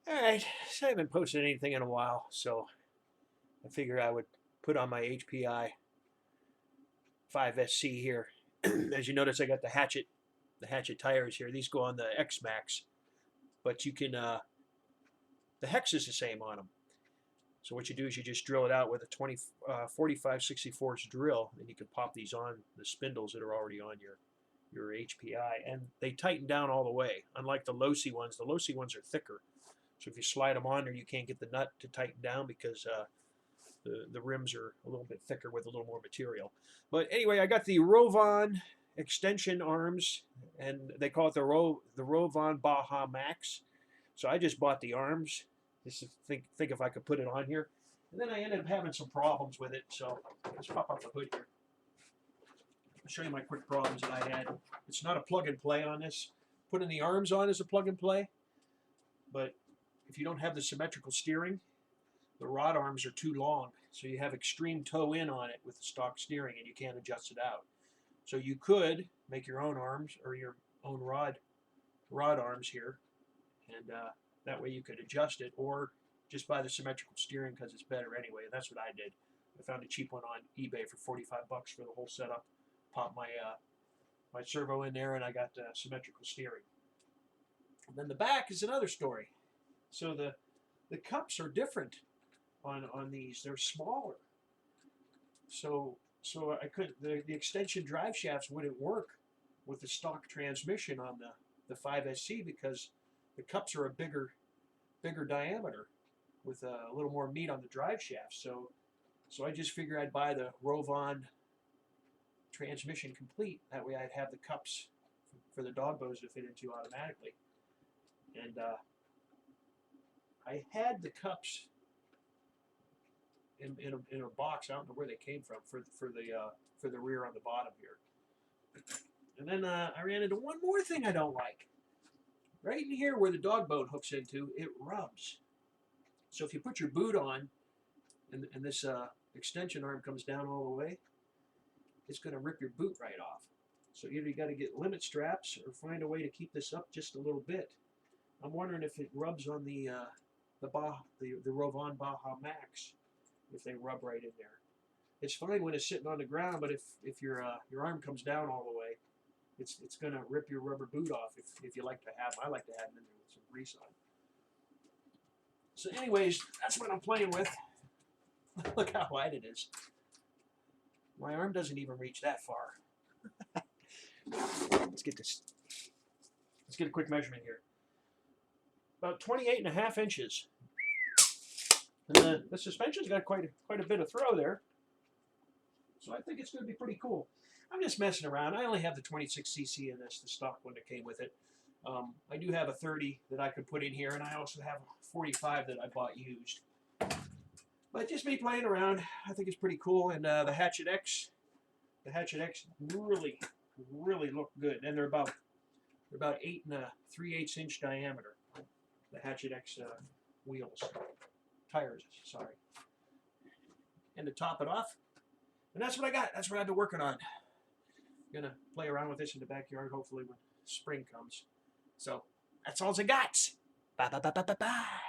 Alright, so I haven't posted anything in a while, so I figured I would put on my HPI 5SC here. As you notice, I got the hatchet tires here. These go on the X Max, but you can the hex is the same on them. So what you do is you just drill it out with a 45/64 drill, and you can pop these on the spindles that are already on your HPI, and they tighten down all the way. Unlike the low-C ones are thicker. So if you slide them on there, you can't get the nut to tighten down because the rims are a little bit thicker with a little more material. But anyway, I got the Rovan extension arms, and they call it the Rovan Baja Max. So I just bought the arms. Just to think if I could put it on here. And then I ended up having some problems with it. So let's pop up the hood here. I'll show you my quick problems that I had. It's not a plug and play on this. Putting the arms on is a plug and play. But if you don't have the symmetrical steering, the rod arms are too long. So you have extreme toe in on it with the stock steering, and you can't adjust it out. So you could make your own arms or your own rod arms here, and that way you could adjust it, or just buy the symmetrical steering because it's better anyway. And that's what I did. I found a cheap one on eBay for 45 bucks for the whole setup. Popped my my servo in there, and I got symmetrical steering. And then the back is another story. So the cups are different on these. They're smaller. So I could the extension drive shafts wouldn't work with the stock transmission on the 5SC because the cups are a bigger diameter with a little more meat on the drive shaft. So I just figured I'd buy the Rovan Transmission complete. That way I'd have the cups for the dog bows to fit into automatically. And I had the cups in a box. I don't know where they came from for the rear on the bottom here. And then I ran into one more thing I don't like. Right in here where the dog bone hooks into, it rubs. So if you put your boot on, and this extension arm comes down all the way, it's going to rip your boot right off. So either you got to get limit straps or find a way to keep this up just a little bit. I'm wondering if it rubs on the Rovan Baja Max, if they rub right in there. It's fine when it's sitting on the ground, but if your arm comes down all the way, it's going to rip your rubber boot off if you like to have them. I like to have them in there with some grease on. So anyways, that's what I'm playing with. Look how wide it is. My arm doesn't even reach that far. Let's get this. Let's get a quick measurement here. About 28.5 inches. And the suspension's got quite a bit of throw there. So I think it's going to be pretty cool. I'm just messing around. I only have the 26cc in this, the stock one that came with it. I do have a 30 that I could put in here, and I also have a 45 that I bought used. But just me playing around, I think it's pretty cool. And the Hatchet X really look good. And they're about 8 3/8 inch diameter. The Hatchet X tires, sorry. And to top it off, and that's what I got. That's what I've been working on. I'm gonna play around with this in the backyard, hopefully when spring comes. So that's all I got. Bye bye bye bye bye bye.